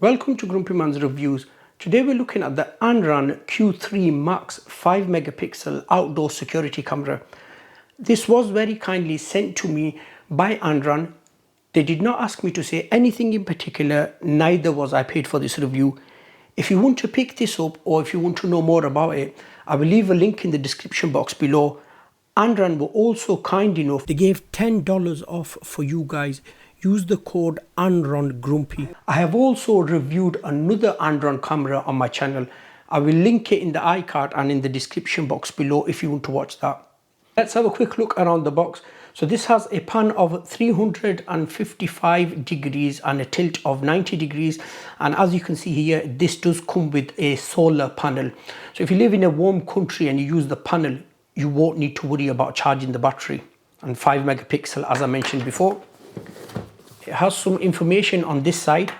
Welcome to GrumpyMan's Reviews. Today we're looking at the ANRAN Q3 Max 5 megapixel outdoor security camera. This was very kindly sent to me by ANRAN. They did not ask me to say anything in particular, neither was I paid for this review. If you want to pick this up or if you want to know more about it, I will leave a link in the description box below. ANRAN were also kind enough, they gave $10 off for you guys. Use the code ANRANGrumpy. I have also reviewed another ANRAN camera on my channel. I will link it in the iCard and in the description box below if you want to watch that. Let's have a quick look around the box. So this has a pan of 355 degrees and a tilt of 90 degrees. And as you can see here, this does come with a solar panel. So if you live in a warm country and you use the panel, you won't need to worry about charging the battery. And 5 megapixel, as I mentioned before. It has some information on this side,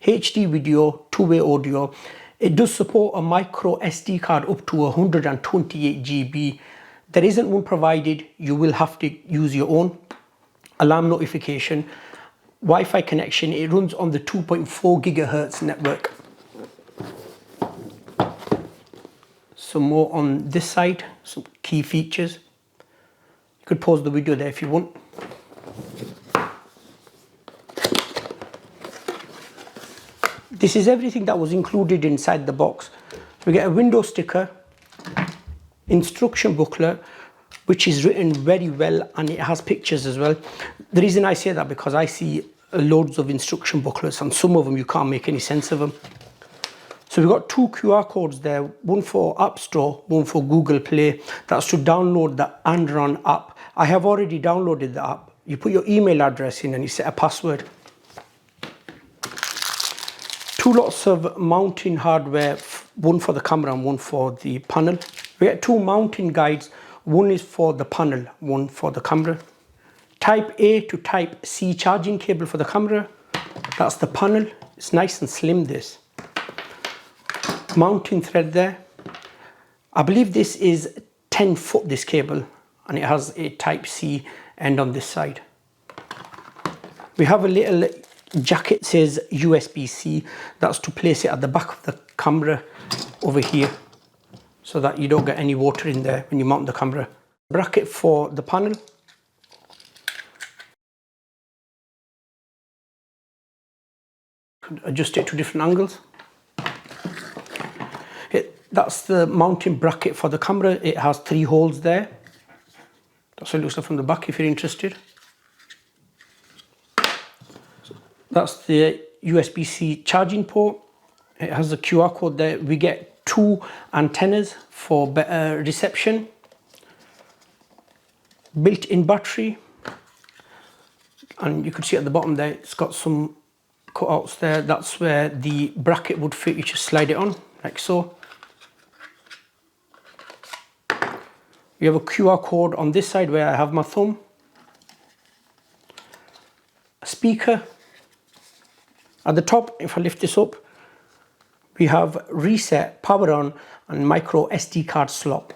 HD video, two-way audio. It does support a micro SD card up to 128 GB. There isn't one provided, you will have to use your own. Alarm notification, Wi-Fi connection, it runs on the 2.4 gigahertz network. Some more on this side, some key features. You could pause the video there if you want. This is everything that was included inside the box. We get a window sticker, instruction booklet, which is written very well and it has pictures as well. The reason I say that because I see loads of instruction booklets and some of them you can't make any sense of them. So we've got two QR codes there, one for App Store, one for Google Play. That's to download the ANRAN app. I have already downloaded the app. You put your email address in and you set a password. Two lots of mounting hardware, one for the camera and one for the panel. We get two mounting guides, one is for the panel, one for the camera. Type A to Type C charging cable for the camera. That's the panel. It's nice and slim, this. Mounting thread there. I believe this is 10 foot, this cable, and it has a Type C end on this side. We have a little jacket, says USB-C. That's to place it at the back of the camera over here so that you don't get any water in there when you mount the camera. Bracket for the panel. Could adjust it to different angles. That's the mounting bracket for the camera. It has 3 holes there. That's what it looks like from the back if you're interested. That's the USB-C charging port. It has a QR code there. We get 2 antennas for better reception. Built-in battery. And you can see at the bottom there, it's got some cutouts there. That's where the bracket would fit. You just slide it on, like so. We have a QR code on this side where I have my thumb. A speaker. At the top, if I lift this up, we have reset, power on, and micro SD card slot.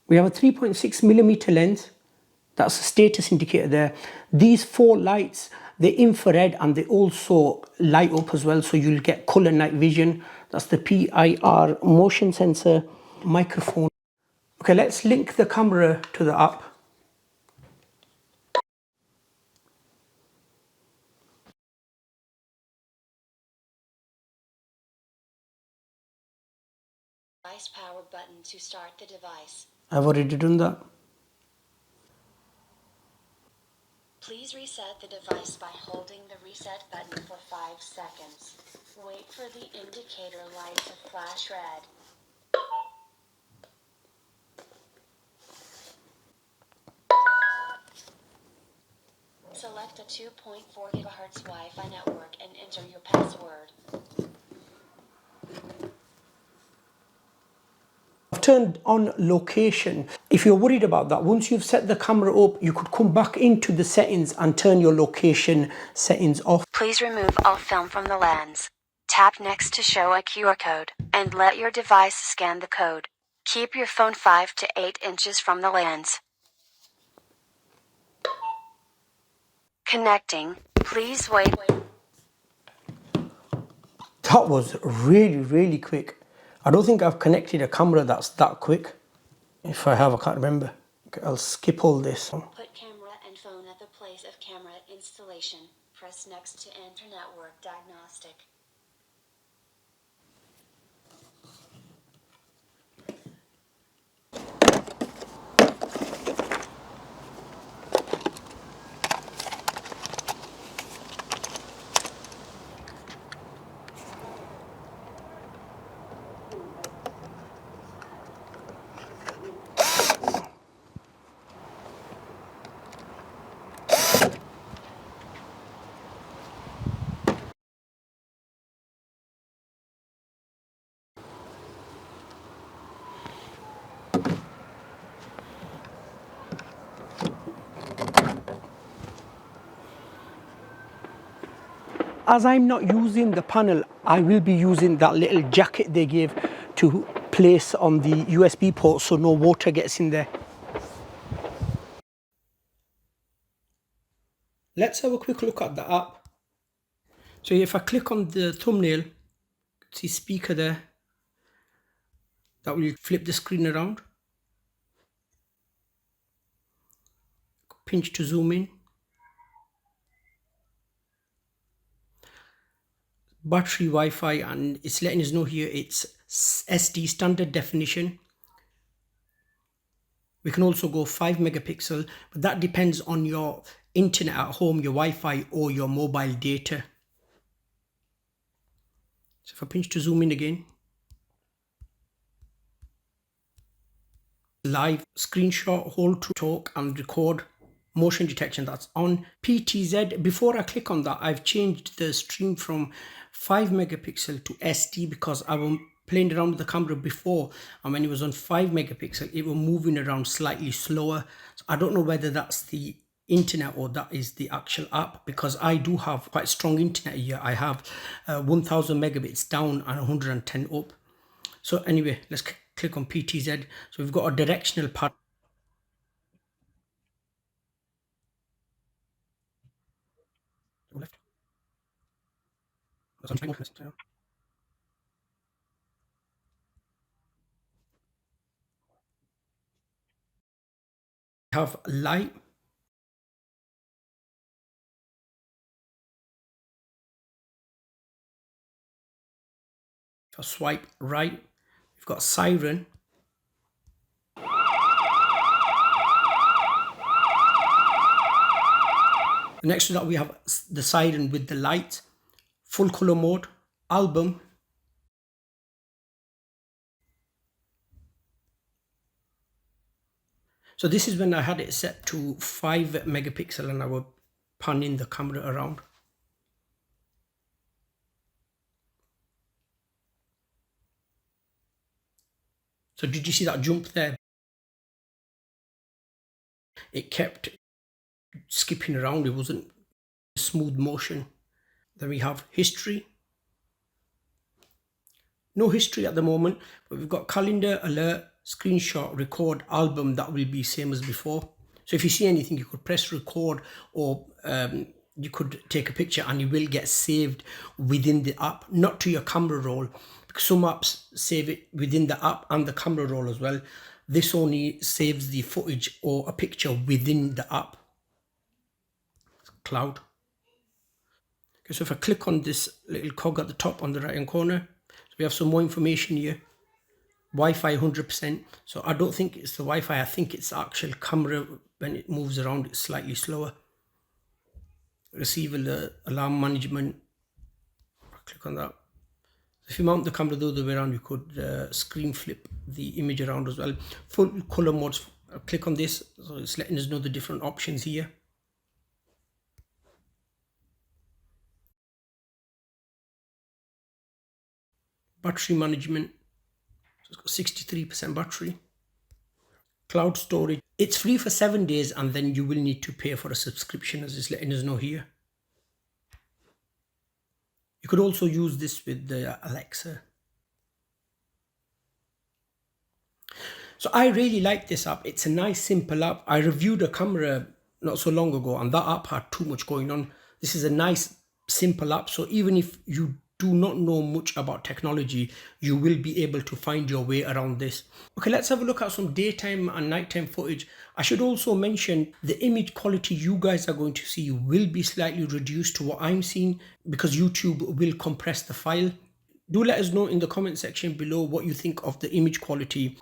We have a 3.6mm lens. That's a status indicator there. These 4 lights, they're infrared and they also light up as well, so you'll get color night vision. That's the PIR motion sensor, microphone. Okay, let's link the camera to the app. Device power button to start the device. I've already done that. Please reset the device by holding the reset button for 5 seconds. Wait for the indicator light to flash red. Select a 2.4 GHz Wi-Fi network and enter your password. I've turned on location. If you're worried about that, once you've set the camera up, you could come back into the settings and turn your location settings off. Please remove all film from the lens. Tap next to show a QR code and let your device scan the code. Keep your phone 5 to 8 inches from the lens. Connecting. Please wait. That was really, really quick. I don't think I've connected a camera that's that quick. If I have, I can't remember. Okay, I'll skip all this. Put camera and phone at the place of camera installation. Press next to enter network diagnostic. As I'm not using the panel, I will be using that little jacket they gave to place on the USB port so no water gets in there. Let's have a quick look at the app. So if I click on the thumbnail, see speaker there, that will flip the screen around. Pinch to zoom in. Battery, Wi-Fi, and it's letting us know here it's SD standard definition. We can also go 5 megapixel, but that depends on your internet at home, your Wi-Fi or your mobile data. So if I pinch to zoom in again, live screenshot, hold to talk and record, motion detection, that's on. PTZ, before I click on that, I've changed the stream from 5 megapixel to SD because I was playing around with the camera before, and when it was on 5 megapixel it was moving around slightly slower. So I don't know whether that's the internet or that is the actual app, because I do have quite strong internet here. I have 1000 megabits down and 110 up. So anyway, let's click on PTZ. So we've got a directional part. Left. Have light. If I swipe right, we've got siren. Next to that we have the siren with the light, full color mode, album. So this is when I had it set to 5 megapixel and I was panning the camera around. So did you see that jump there? It kept skipping around, it wasn't smooth motion. Then we have history. No history at the moment, but we've got calendar, alert, screenshot, record, album. That will be same as before. So if you see anything, you could press record, or you could take a picture and it will get saved within the app, not to your camera roll, because some apps save it within the app and the camera roll as well. This only saves the footage or a picture within the app. Cloud. Okay, so if I click on this little cog at the top on the right hand corner, so we have some more information here. Wi-Fi 100%. So I don't think it's the Wi-Fi, I think it's the actual camera. When it moves around, it's slightly slower. Receiver alarm management. Click on that. If you mount the camera the other way around, you could screen flip the image around as well. Full color modes. I'll click on this, so it's letting us know the different options here. Battery management. So it's got 63% battery. Cloud storage. It's free for 7 days and then you will need to pay for a subscription, as it's letting us know here. You could also use this with the Alexa. So I really like this app. It's a nice simple app. I reviewed a camera not so long ago, and that app had too much going on. This is a nice, simple app. So even if you do not know much about technology, you will be able to find your way around this. Okay, let's have a look at some daytime and nighttime footage. I should also mention the image quality you guys are going to see will be slightly reduced to what I'm seeing because YouTube will compress the file. Do let us know in the comment section below what you think of the image quality.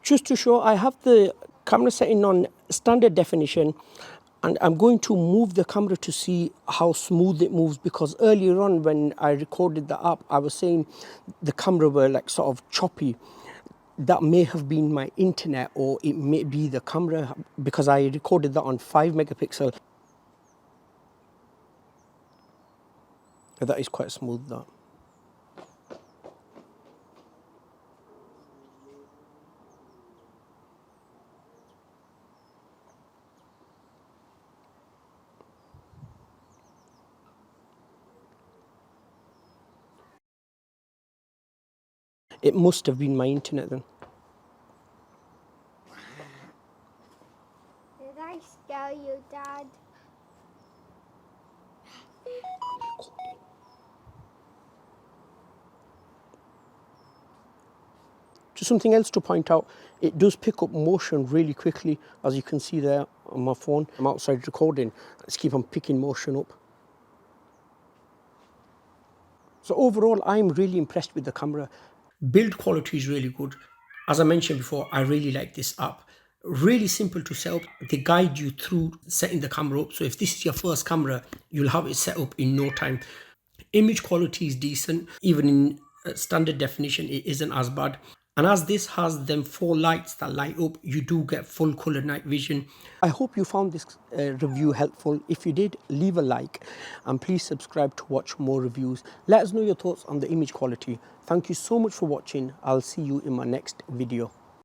Just to show, I have the camera setting on standard definition, and I'm going to move the camera to see how smooth it moves, because earlier on when I recorded the app, I was saying the camera were like sort of choppy. That may have been my internet, or it may be the camera, because I recorded that on 5 megapixel. That is quite smooth, that. It must have been my internet then. Did I scare you, Dad? Just something else to point out, it does pick up motion really quickly, as you can see there on my phone. I'm outside recording, let's keep on picking motion up. So overall, I'm really impressed with the camera. Build quality is really good. As I mentioned before, I really like this app. Really simple to set up. They guide you through setting the camera up. So if this is your first camera, you'll have it set up in no time. Image quality is decent. Even in standard definition, it isn't as bad. And as this has them 4 lights that light up, you do get full color night vision. I hope you found this review helpful. If you did, leave a like and please subscribe to watch more reviews. Let us know your thoughts on the image quality. Thank you so much for watching. I'll see you in my next video.